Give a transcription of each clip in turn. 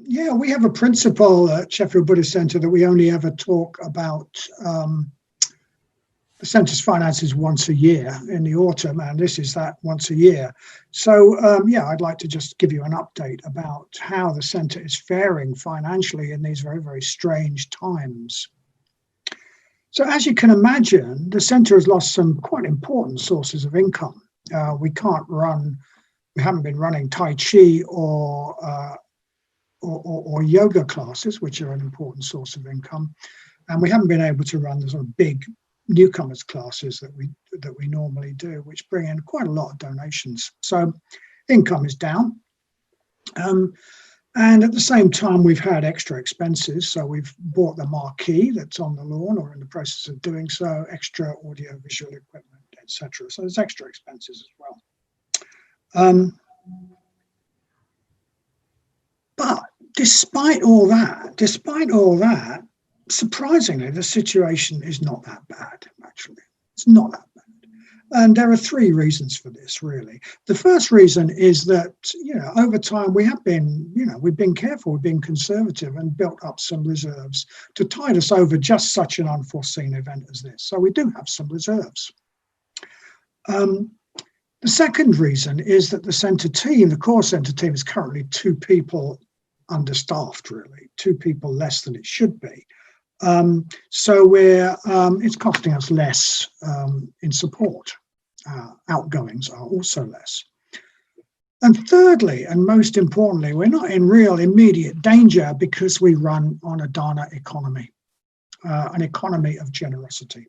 Yeah, we have a principle at Sheffield Buddhist Centre that we only ever talk about the centre's finances once a year in the autumn, and this is that once a year. So, yeah, I'd like to just give you an update about how the centre is faring financially in these very, very strange times. So, as you can imagine, the centre has lost some quite important sources of income. We haven't been running Tai Chi or yoga classes, which are an important source of income, and we haven't been able to run the sort of big newcomers classes that we normally do, which bring in quite a lot of donations. So income is down, and at the same time we've had extra expenses. So we've bought the marquee that's on the lawn, or in the process of doing so, extra audio visual equipment, etc. So there's extra expenses as well. But despite all that, surprisingly, the situation is not that bad, actually. It's not that bad. And there are three reasons for this, really. The first reason is that, over time we've been careful, we've been conservative and built up some reserves to tide us over just such an unforeseen event as this. So we do have some reserves. The second reason is that the core centre team is currently 2 people understaffed, really, 2 people less than it should be. So it's costing us less in support. Outgoings are also less. And thirdly, and most importantly, we're not in real immediate danger because we run on a dana economy, an economy of generosity.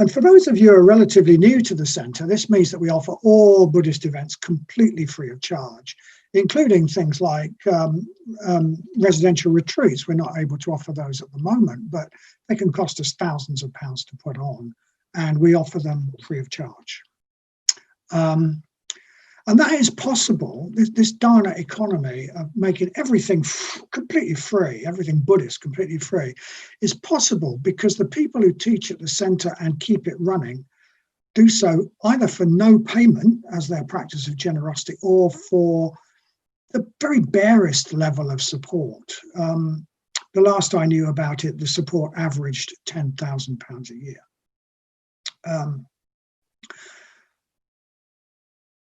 And for those of you who are relatively new to the centre, this means that we offer all Buddhist events completely free of charge, including things like residential retreats. We're not able to offer those at the moment, but they can cost us thousands of pounds to put on, and we offer them free of charge. And that is possible, this dana economy of making everything completely free, everything Buddhist completely free, is possible because the people who teach at the centre and keep it running do so either for no payment as their practice of generosity, or for the very barest level of support. The last I knew about it, the support averaged £10,000 a year.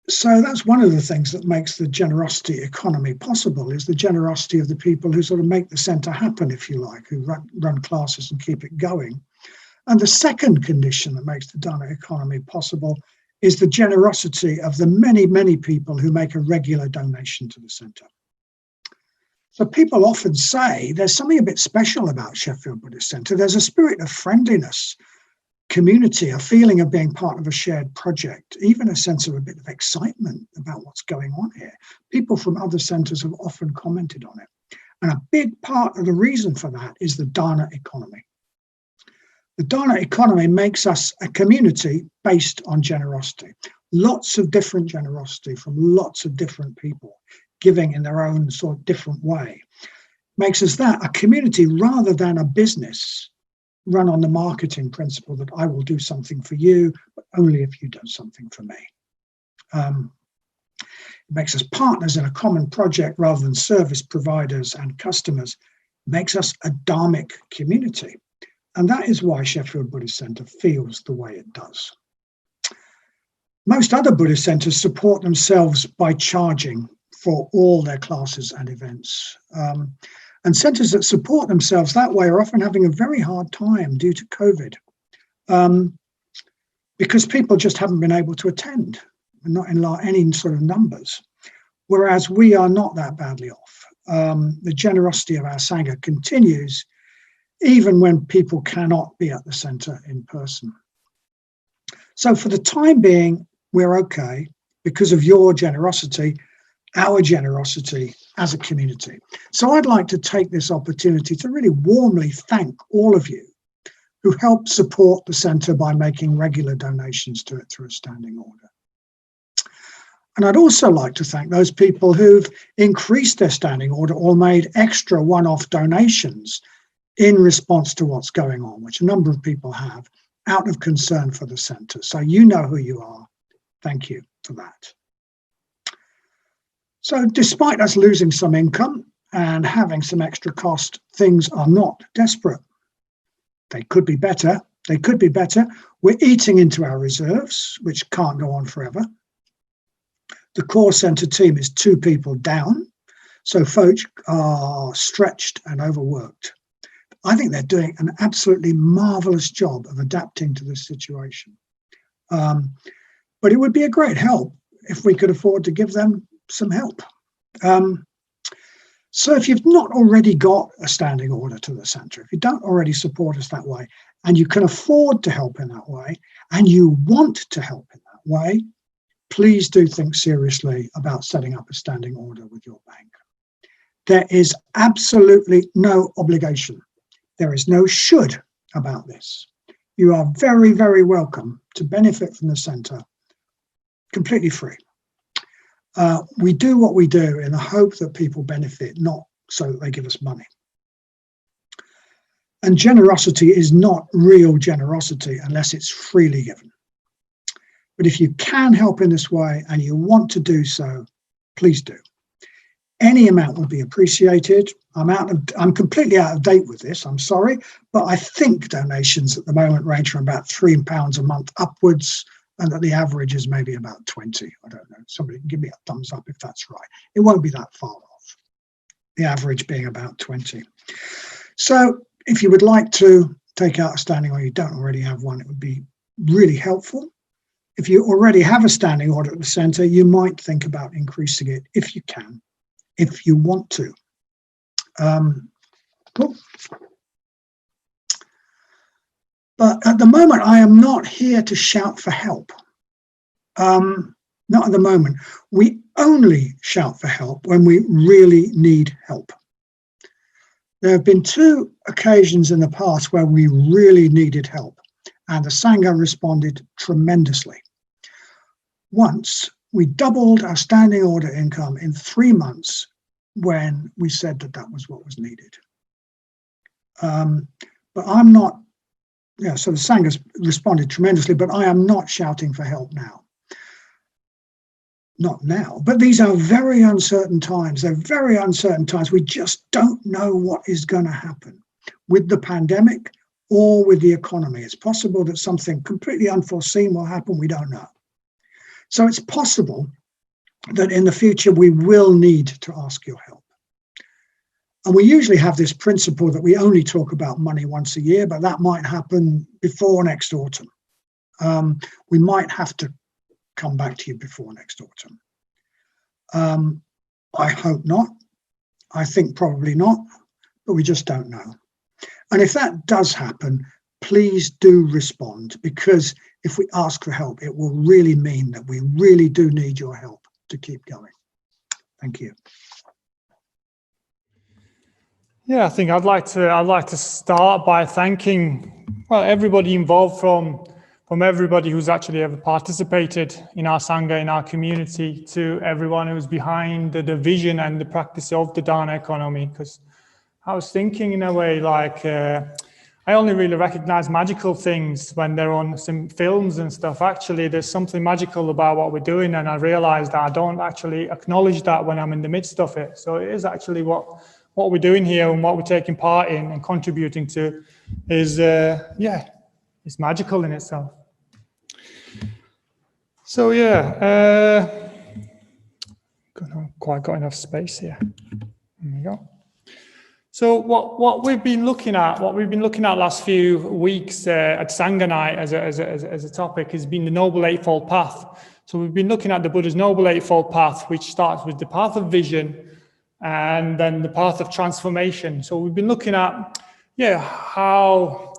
So that's one of the things that makes the generosity economy possible, is the generosity of the people who sort of make the centre happen, if you like, who run classes and keep it going. And the second condition that makes the dana economy possible is the generosity of the many, many people who make a regular donation to the centre. So people often say there's something a bit special about Sheffield Buddhist Centre. There's a spirit of friendliness, community, a feeling of being part of a shared project, even a sense of a bit of excitement about what's going on here. People from other centres have often commented on it. And a big part of the reason for that is the dana economy. The dana economy makes us a community based on generosity. Lots of different generosity from lots of different people, giving in their own sort of different way. Makes us that, a community rather than a business run on the marketing principle that I will do something for you, but only if you do something for me. It makes us partners in a common project rather than service providers and customers. It makes us a dharmic community. And that is why Sheffield Buddhist Centre feels the way it does. Most other Buddhist centres support themselves by charging for all their classes and events. And centres that support themselves that way are often having a very hard time due to COVID, because people just haven't been able to attend, not in any sort of numbers, whereas we are not that badly off. The generosity of our Sangha continues even when people cannot be at the centre in person. So for the time being, we're okay because of your generosity, our generosity as a community. So I'd like to take this opportunity to really warmly thank all of you who help support the centre by making regular donations to it through a standing order. And I'd also like to thank those people who've increased their standing order or made extra one-off donations in response to what's going on, which a number of people have, out of concern for the centre. So you know who you are. Thank you for that. So despite us losing some income and having some extra cost, things are not desperate. They could be better. They could be better. We're eating into our reserves, which can't go on forever. The core centre team is 2 people down, so folks are stretched and overworked. I think they're doing an absolutely marvellous job of adapting to this situation. But it would be a great help if we could afford to give them some help. So if you've not already got a standing order to the centre, if you don't already support us that way, and you can afford to help in that way, and you want to help in that way, please do think seriously about setting up a standing order with your bank. There is absolutely no obligation. There is no should about this. You are very, very welcome to benefit from the centre completely free. We do what we do in the hope that people benefit, not so that they give us money. And generosity is not real generosity unless it's freely given. But if you can help in this way and you want to do so, please do. Any amount will be appreciated. I'm completely out of date with this, I'm sorry, but I think donations at the moment range from about £3 a month upwards, and that the average is maybe about 20. I don't know. Somebody can give me a thumbs up if that's right. It won't be that far off, the average being about 20. So if you would like to take out a standing order, you don't already have one, it would be really helpful. If you already have a standing order at the centre, you might think about increasing it if you can, if you want to. Cool. But at the moment, I am not here to shout for help. Not at the moment. We only shout for help when we really need help. There have been 2 occasions in the past where we really needed help, and the Sangha responded tremendously. Once, we doubled our standing order income in 3 months when we said that that was what was needed. But I'm not, so the Sangha responded tremendously, but I am not shouting for help now. Not now, but these are very uncertain times. They're very uncertain times. We just don't know what is going to happen with the pandemic or with the economy. It's possible that something completely unforeseen will happen. We don't know. So it's possible that in the future we will need to ask your help. And we usually have this principle that we only talk about money once a year, but that might happen before next autumn. We might have to come back to you before next autumn. I hope not. I think probably not, but we just don't know. And if that does happen, please do respond, because if we ask for help, it will really mean that we really do need your help to keep going. Thank you. Yeah, I think I'd like to start by thanking, well, everybody involved, from everybody who's actually ever participated in our Sangha, in our community, to everyone who's behind the vision and the practice of the Dana economy. Because I was thinking in a way, like, I only really recognize magical things when they're on some films and stuff. Actually, there's something magical about what we're doing, and I realized that I don't actually acknowledge that when I'm in the midst of it. So it is actually what we're doing here and what we're taking part in and contributing to is, it's magical in itself. So quite got enough space here. There we go. So what we've been looking at last few weeks at Sangha Night as a topic has been the Noble Eightfold Path. So we've been looking at the Buddha's Noble Eightfold Path, which starts with the path of vision and then the path of transformation. So we've been looking at how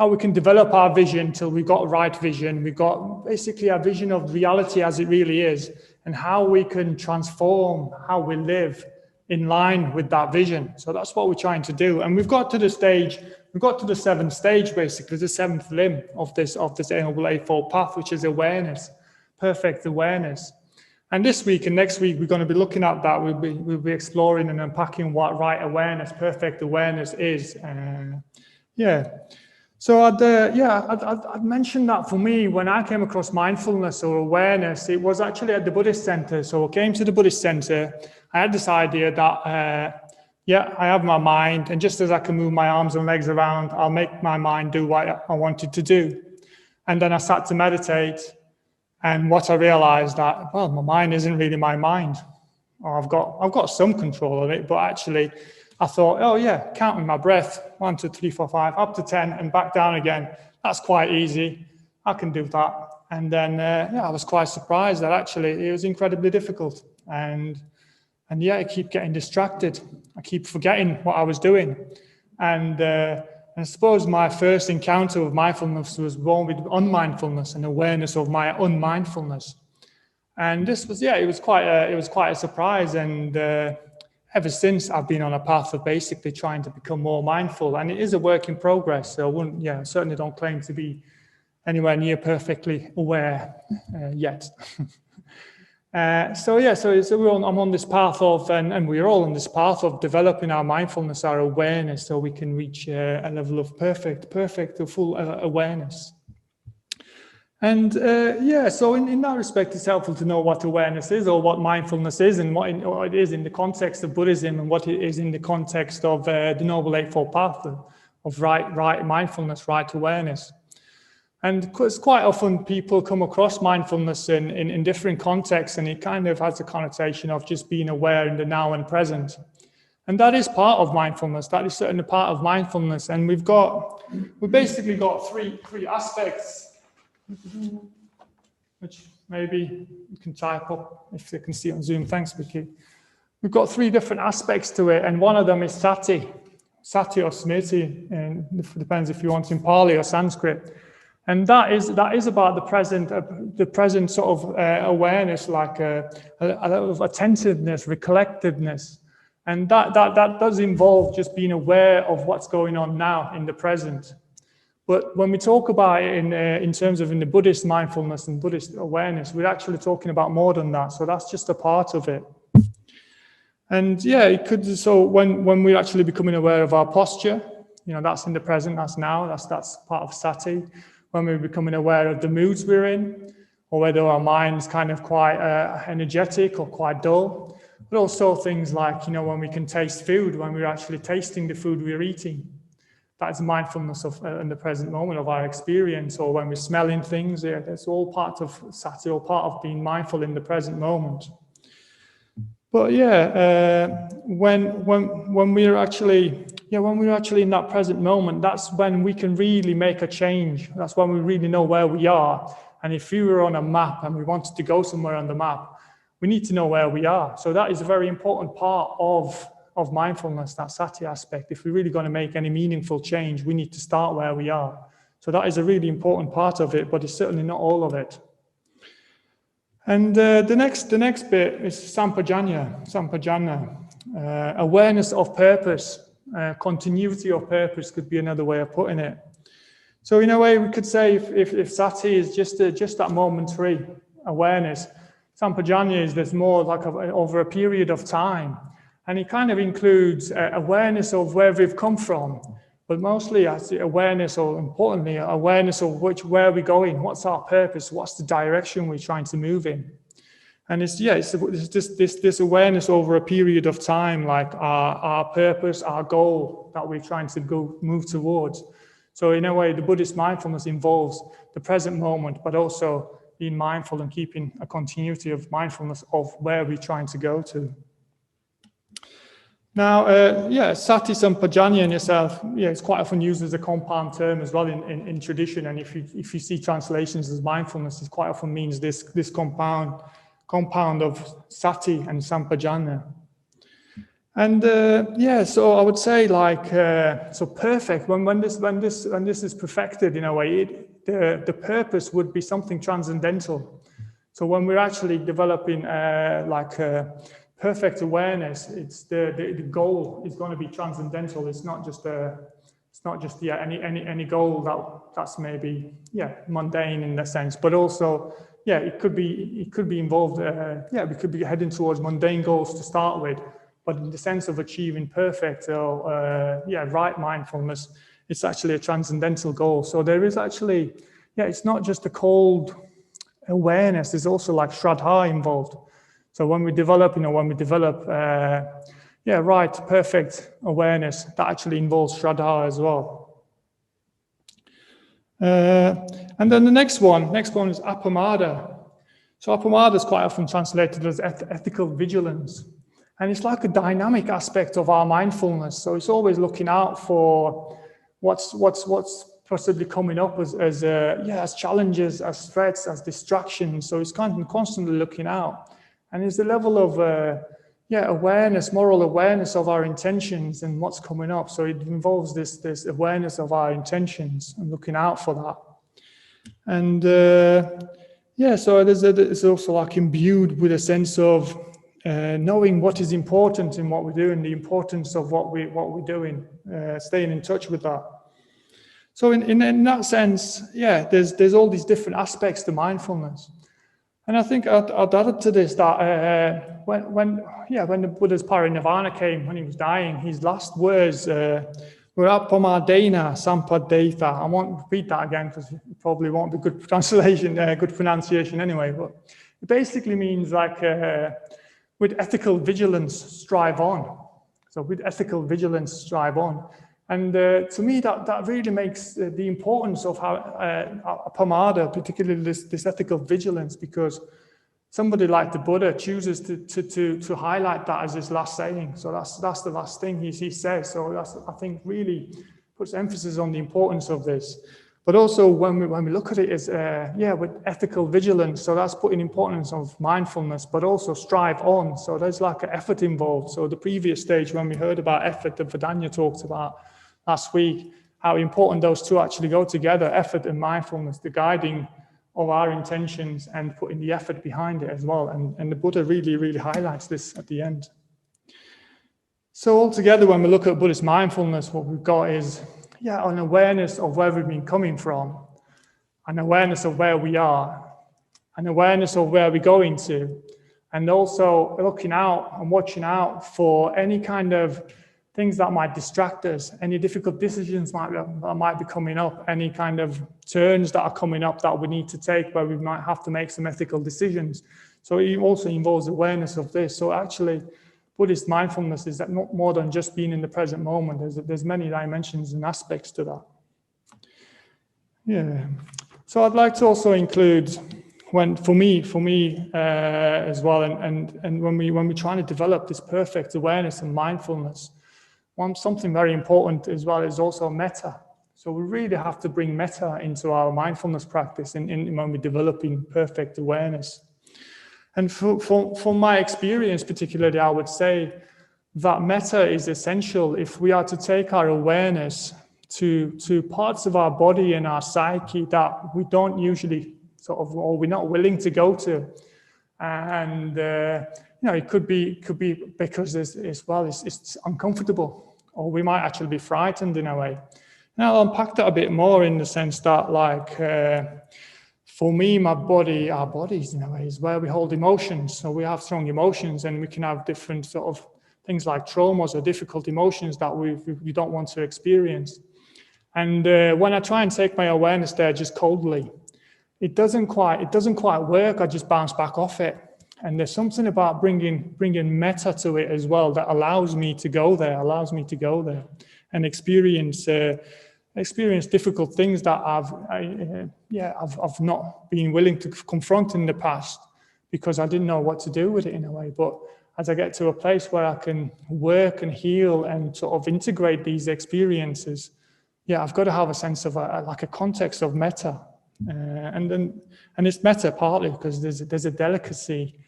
we can develop our vision till we've got right vision. We've got basically our vision of reality as it really is, and how we can transform how we live in line with that vision. So that's what we're trying to do. And we've got to the 7th stage, basically, the 7th limb of this Noble Eightfold Path, which is awareness, perfect awareness. And this week and next week, we're going to be looking at that. We'll be exploring and unpacking what right awareness, perfect awareness is. So I'd mentioned that for me, when I came across mindfulness or awareness, it was actually at the Buddhist center. So I came to the Buddhist center. I had this idea that, I have my mind, and just as I can move my arms and legs around, I'll make my mind do what I wanted to do. And then I sat to meditate, and what I realized that, well, my mind isn't really my mind. Or I've got some control of it, but actually I thought, oh yeah, counting my breath, 1, 2, 3, 4, 5, up to 10 and back down again. That's quite easy. I can do that. And then, I was quite surprised that actually it was incredibly difficult. And I keep getting distracted. I keep forgetting what I was doing. And I suppose my first encounter with mindfulness was born with unmindfulness and awareness of my unmindfulness. And this was, it was quite a surprise. And ever since, I've been on a path of basically trying to become more mindful. And it is a work in progress. So I certainly don't claim to be anywhere near perfectly aware yet. So I'm on this path of, and we're all on this path of developing our mindfulness, our awareness, so we can reach a level of perfect or full awareness. And so in that respect, it's helpful to know what awareness is, or what mindfulness is, and what it is in the context of Buddhism, and what it is in the context of the Noble Eightfold Path of right mindfulness, right awareness. And because quite often people come across mindfulness in different contexts, and it kind of has a connotation of just being aware in the now and present. And that is part of mindfulness. That is certainly part of mindfulness. And we've basically got three aspects, which maybe you can type up if they can see on Zoom. Thanks, Vicky. We've got three different aspects to it, and one of them is sati or smriti, and it depends if you want in Pali or Sanskrit. And that is about the present sort of awareness, like a level of attentiveness, recollectedness. And that does involve just being aware of what's going on now in the present. But when we talk about it in terms of in the Buddhist mindfulness and Buddhist awareness, we're actually talking about more than that. So that's just a part of it. And it could. So when we're actually becoming aware of our posture, that's in the present, that's now, that's part of sati. When we're becoming aware of the moods we're in, or whether our mind's kind of quite energetic or quite dull. But also things like, when we can taste food, when we're actually tasting the food we're eating. That's mindfulness of in the present moment of our experience, or when we're smelling things. That's all part of sati, or part of being mindful in the present moment. But when we're actually in that present moment, that's when we can really make a change. That's when we really know where we are. And if we were on a map and we wanted to go somewhere on the map, we need to know where we are. So that is a very important part of mindfulness, that sati aspect. If we're really going to make any meaningful change, we need to start where we are. So that is a really important part of it, but it's certainly not all of it. And the next bit is sampajanya, awareness of purpose, continuity of purpose could be another way of putting it. So in a way, we could say if sati is just that momentary awareness, sampajanya there's more like over a period of time. And it kind of includes awareness of where we've come from, but mostly awareness, or importantly, awareness of where we're going, what's our purpose, what's the direction we're trying to move in. And it's just this awareness over a period of time, like our purpose, our goal that we're trying to move towards. So in a way, the Buddhist mindfulness involves the present moment, but also being mindful and keeping a continuity of mindfulness of where we're trying to go to. Now, sati sampajanya in itself, it's quite often used as a compound term as well in tradition. And if you see translations as mindfulness, it quite often means this compound of sati and sampajanya. And so I would say so perfect. When this is perfected in a way, the purpose would be something transcendental. So when we're actually developing perfect awareness, it's the goal is going to be transcendental. It's not just any goal that's maybe mundane in a sense, but also it could be involved. We could be heading towards mundane goals to start with, but in the sense of achieving perfect or right mindfulness, it's actually a transcendental goal. So there is actually, it's not just a cold awareness, there's also like Shraddha involved. So when we develop, perfect awareness, that actually involves Shraddha as well. And then the next one is apamada. So apamada is quite often translated as ethical vigilance. And it's like a dynamic aspect of our mindfulness. So it's always looking out for what's possibly coming up as challenges, as threats, as distractions. So it's kind of constantly looking out. And it's the level of awareness, moral awareness of our intentions and what's coming up. So it involves this awareness of our intentions and looking out for that. And so it's also like imbued with a sense of knowing what is important in what we're doing, the importance of what we're doing, staying in touch with that. So in that sense, there's all these different aspects to mindfulness. And I think I'd added to this that when the Buddha's parinirvana came, when he was dying, his last words were "Apamadena sampadeta." I won't repeat that again because it probably won't be good translation, good pronunciation anyway. But it basically means like with ethical vigilance, strive on. So with ethical vigilance, strive on. And to me, that really makes the importance of how apamada, particularly this ethical vigilance, because somebody like the Buddha chooses to highlight that as his last saying. So that's the last thing he says. So that's, I think, really puts emphasis on the importance of this. But also when we look at it as with ethical vigilance, so that's putting importance of mindfulness, but also strive on. So there's like an effort involved. So the previous stage when we heard about effort that Vedanya talked about last week, how important those two actually go together, effort and mindfulness, the guiding of our intentions and putting the effort behind it as well. And the Buddha really, really highlights this at the end. So altogether, when we look at Buddhist mindfulness, what we've got is an awareness of where we've been coming from, an awareness of where we are, an awareness of where we're going to, and also looking out and watching out for any kind of things that might distract us, any difficult decisions that might be coming up, any kind of turns that are coming up that we need to take where we might have to make some ethical decisions. So it also involves awareness of this. So actually, Buddhist mindfulness is not more than just being in the present moment. There's many dimensions and aspects to that. Yeah. So I'd like to also include for me as well, and when we're trying to develop this perfect awareness and mindfulness, something very important as well is also metta. So we really have to bring metta into our mindfulness practice when we're developing perfect awareness. And from my experience particularly, I would say that metta is essential if we are to take our awareness to parts of our body and our psyche that we don't usually or we're not willing to go to. And it could be because it's uncomfortable, or we might actually be frightened in a way. And I'll unpack that a bit more in the sense that, like, for me, our bodies in a way is where we hold emotions. So we have strong emotions, and we can have different sort of things like traumas or difficult emotions that we don't want to experience. And when I try and take my awareness there just coldly, it doesn't quite work. I just bounce back off it. And there's something about bringing metta to it as well that allows me to go there and experience difficult things that I've not been willing to confront in the past because I didn't know what to do with it in a way. But as I get to a place where I can work and heal and sort of integrate these experiences, I've got to have a sense of a context of metta. And it's metta partly because there's a delicacy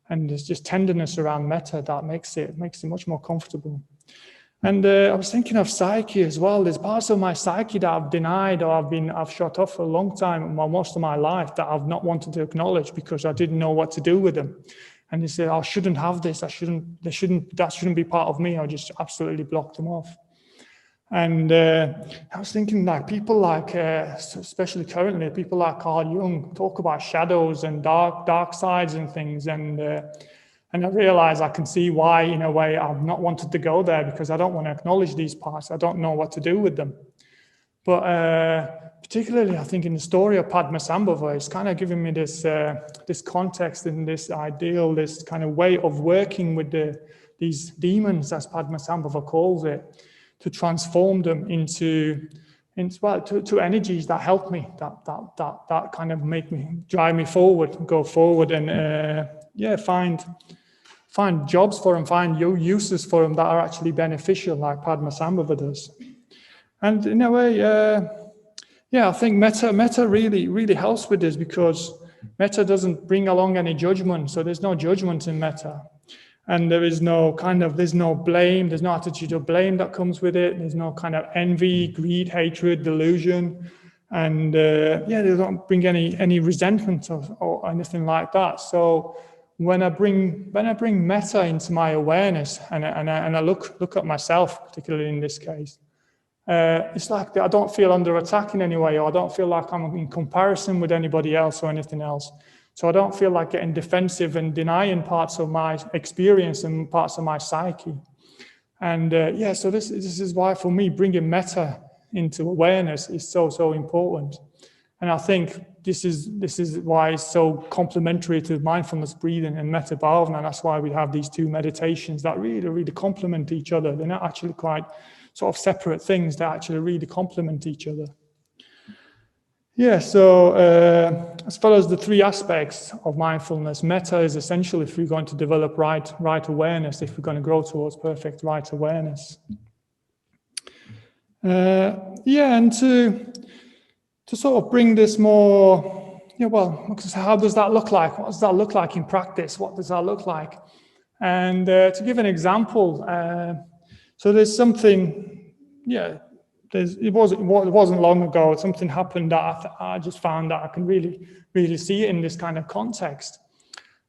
and there's just tenderness around metta that makes it much more comfortable. And I was thinking of psyche as well. There's parts of my psyche that I've denied or I've shut off for a long time, most of my life, that I've not wanted to acknowledge because I didn't know what to do with them. And they say, I shouldn't have this. That shouldn't be part of me. I just absolutely blocked them off. And I was thinking, like, people like, especially currently, people like Carl Jung talk about shadows and dark sides and things. And I realize I can see why, in a way, I've not wanted to go there because I don't want to acknowledge these parts. I don't know what to do with them. But particularly, I think in the story of Padmasambhava, it's kind of giving me this this context and this ideal, this kind of way of working with these demons, as Padmasambhava calls it, to transform them into energies that help me, that kind of make me drive me forward, go forward, and find jobs for them, find uses for them that are actually beneficial, like Padmasambhava does. And in a way, I think metta really helps with this, because metta doesn't bring along any judgment. So there's no judgment in metta. And there's no blame, there's no attitude of blame that comes with it. There's no kind of envy, greed, hatred, delusion. And they don't bring any resentment or anything like that. So when I bring metta into my awareness and I look at myself, particularly in this case, it's like I don't feel under attack in any way, or I don't feel like I'm in comparison with anybody else or anything else. So I don't feel like getting defensive and denying parts of my experience and parts of my psyche. And so this is why, for me, bringing metta into awareness is so important. And I think this is why it's so complementary to mindfulness breathing and metta bhavana. That's why we have these two meditations that really complement each other. They're not actually quite sort of separate things, that actually really complement each other. So as far as the three aspects of mindfulness, metta is essential if we're going to develop right awareness, if we're going to grow towards perfect right awareness. And to sort of bring this more, how does that look like? What does that look like in practice? What does that look like? And to give an example, so there's something, it wasn't long ago. Something happened that I just found that I can really see it in this kind of context,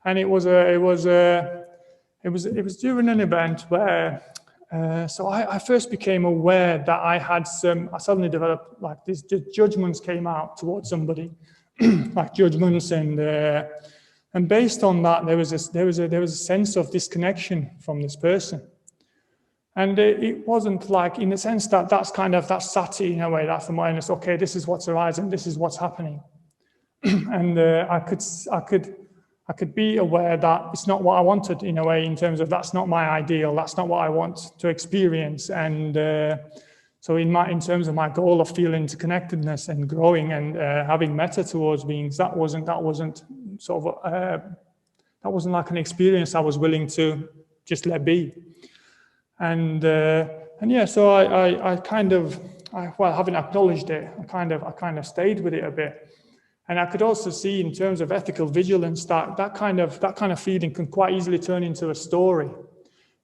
and it was during an event where so I first became aware that I suddenly developed like these judgments came out towards somebody, like judgments, and based on that there was a sense of disconnection from this person. And it wasn't like, in the sense that that's sati in a way, that's the awareness, okay, this is what's arising, this is what's happening. And I could be aware that it's not what I wanted, in a way, in terms of that's not my ideal, that's not what I want to experience. And so in terms of my goal of feeling interconnectedness and growing and having metta towards beings, that wasn't like an experience I was willing to just let be. So I having acknowledged it, I kind of stayed with it a bit. And I could also see, in terms of ethical vigilance, that kind of feeling can quite easily turn into a story.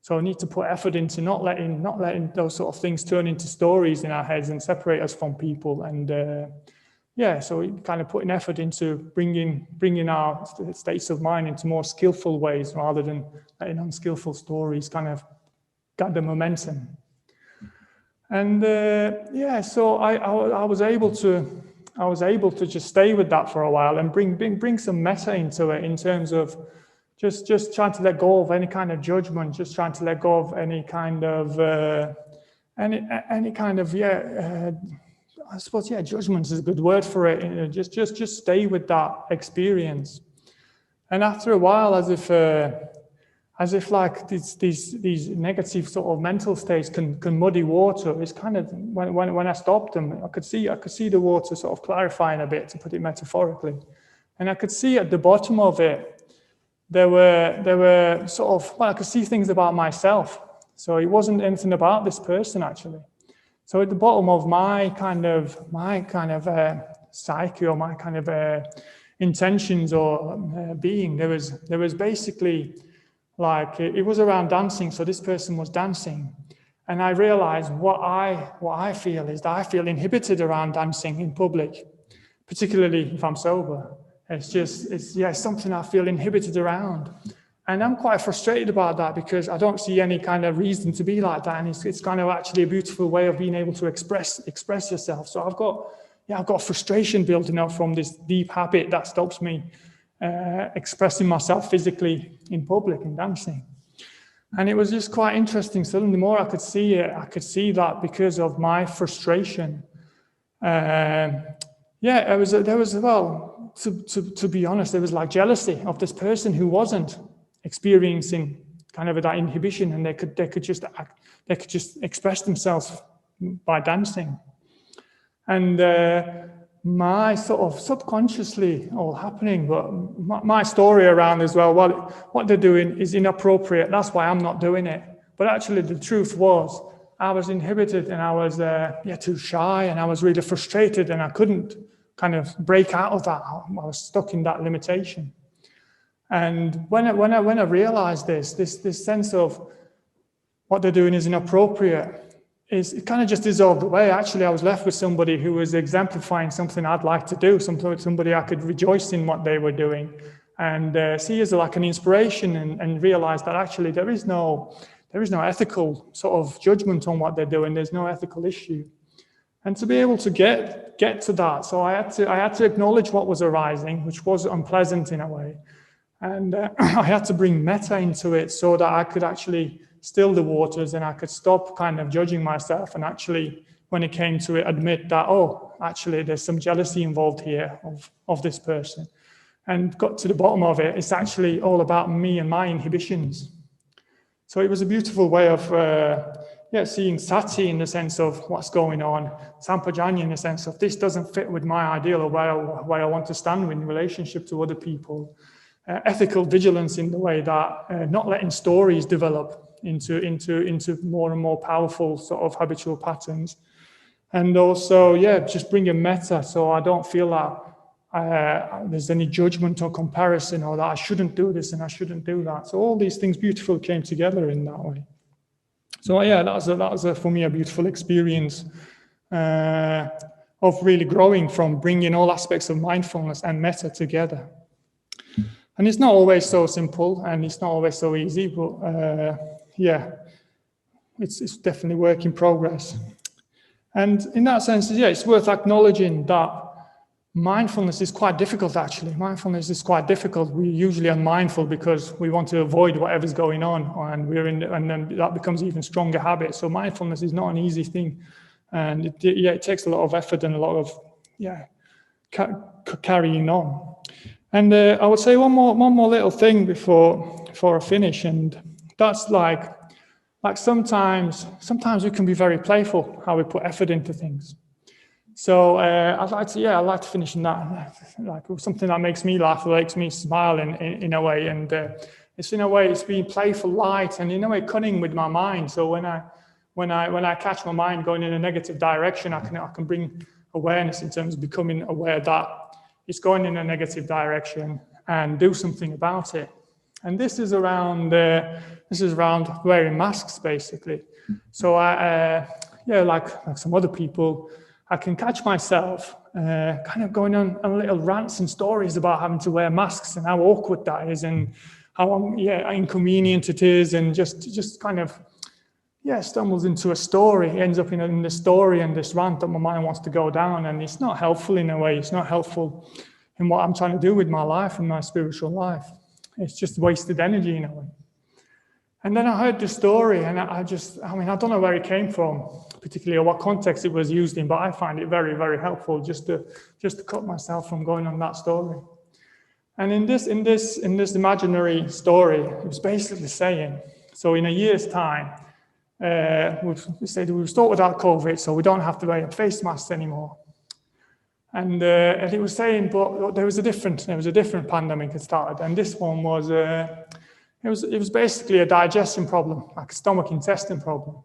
So I need to put effort into not letting those sort of things turn into stories in our heads and separate us from people. And so kind of putting effort into bringing our states of mind into more skillful ways, rather than letting unskillful stories kind of gather momentum. And so I was able to just stay with that for a while and bring some metta into it, in terms of just trying to let go of any kind of judgment, just trying to let go of any kind of judgment is a good word for it. Just stay with that experience. And after a while, as if like these negative sort of mental states can muddy water, it's kind of, when I stopped them, I could see the water sort of clarifying a bit, to put it metaphorically. And I could see at the bottom of it, there were sort of, I could see things about myself. So it wasn't anything about this person, actually. So at the bottom of my kind of psyche, or my kind of intentions or being, there was basically, like, it was around dancing. So this person was dancing, and I realized what I feel is that I feel inhibited around dancing in public, particularly if I'm sober. It's something I feel inhibited around. And I'm quite frustrated about that, because I don't see any kind of reason to be like that. And it's kind of actually a beautiful way of being able to express yourself. So I've got frustration building up from this deep habit that stops me expressing myself physically in public and dancing. And it was just quite interesting. So the more I could see it, I could see that because of my frustration, To be honest, there was like jealousy of this person who wasn't experiencing kind of that inhibition, and they could just express themselves by dancing. And my sort of subconsciously all happening, but my story around as well, what they're doing is inappropriate. That's why I'm not doing it. But actually the truth was I was inhibited, and I was too shy, and I was really frustrated, and I couldn't kind of break out of that. I was stuck in that limitation. And when I realized this sense of what they're doing is inappropriate, it kind of just dissolved away. Actually, I was left with somebody who was exemplifying something I'd like to do, somebody I could rejoice in what they were doing, and see as like an inspiration, and realize that actually there is no ethical sort of judgment on what they're doing. There's no ethical issue. And to be able to get to that, so I had to acknowledge what was arising, which was unpleasant in a way, and I had to bring metta into it so that I could actually still the waters, and I could stop kind of judging myself, and actually, when it came to it, admit that, oh, actually there's some jealousy involved here of this person, and got to the bottom of it. It's actually all about me and my inhibitions. So it was a beautiful way of seeing sati in the sense of what's going on, sampajanya in the sense of this doesn't fit with my ideal or where I want to stand in relationship to other people, ethical vigilance in the way that not letting stories develop into more and more powerful sort of habitual patterns, and also just bringing metta, so I don't feel that there's any judgment or comparison, or that I shouldn't do this and I shouldn't do that. So all these things beautiful came together in that way. So that was for me a beautiful experience of really growing from bringing all aspects of mindfulness and metta together. And it's not always so simple, and it's not always so easy, but it's definitely work in progress. And in that sense, it's worth acknowledging that mindfulness is quite difficult, actually. Mindfulness is quite difficult. We usually are mindful because we want to avoid whatever's going on, and then that becomes even stronger habit. So mindfulness is not an easy thing. And it takes a lot of effort and a lot of carrying on. And I would say one more little thing before I finish, and that's like sometimes we can be very playful how we put effort into things. So I'd like to finish in that, like something that makes me laugh, makes me smile in a way, and it's being playful, light, and in a way cunning with my mind. So when I catch my mind going in a negative direction, I can bring awareness in terms of becoming aware that it's going in a negative direction and do something about it. And this is around wearing masks, basically. So like some other people, I can catch myself kind of going on little rants and stories about having to wear masks and how awkward that is, and how inconvenient it is, and just kind of stumbles into a story, ends up in the story and this rant that my mind wants to go down, and it's not helpful in a way. It's not helpful in what I'm trying to do with my life and my spiritual life. It's just wasted energy in a way. And then I heard the story, and I don't know where it came from, particularly or what context it was used in, but I find it very, very helpful just to cut myself from going on that story. And in this imaginary story, it was basically saying, so in a year's time, we said we'll start without COVID, so we don't have to wear face masks anymore. And it was saying, but there was a different pandemic that started, and this one was it was basically a digestion problem, like a stomach intestine problem.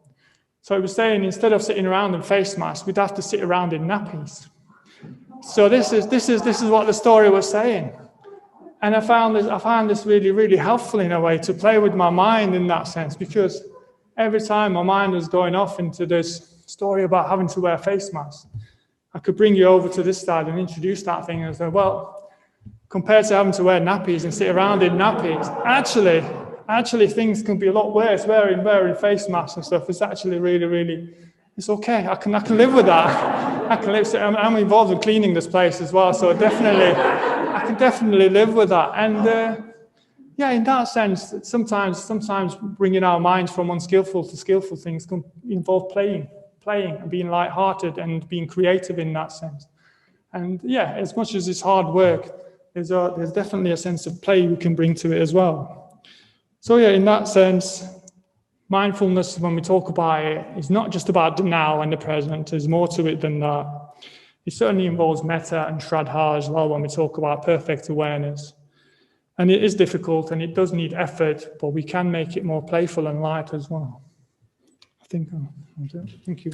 So it was saying instead of sitting around in face masks, we'd have to sit around in nappies. So this is what the story was saying, and I found this really, really helpful in a way to play with my mind in that sense, because every time my mind was going off into this story about having to wear face masks, I could bring you over to this side and introduce that thing and say, well, compared to having to wear nappies and sit around in nappies, actually things can be a lot worse. Wearing face masks and stuff is actually really, really, it's okay. I can live with that. I'm involved in cleaning this place as well, so I can definitely live with that. And in that sense, sometimes bringing our minds from unskillful to skillful things can involve playing playing and being lighthearted and being creative in that sense. And yeah, as much as it's hard work, there's definitely a sense of play we can bring to it as well. So yeah, in that sense, mindfulness, when we talk about it, is not just about the now and the present. There's more to it than that. It certainly involves metta and shraddha as well when we talk about perfect awareness. And it is difficult and it does need effort, but we can make it more playful and light as well. I think that's it. Thank you.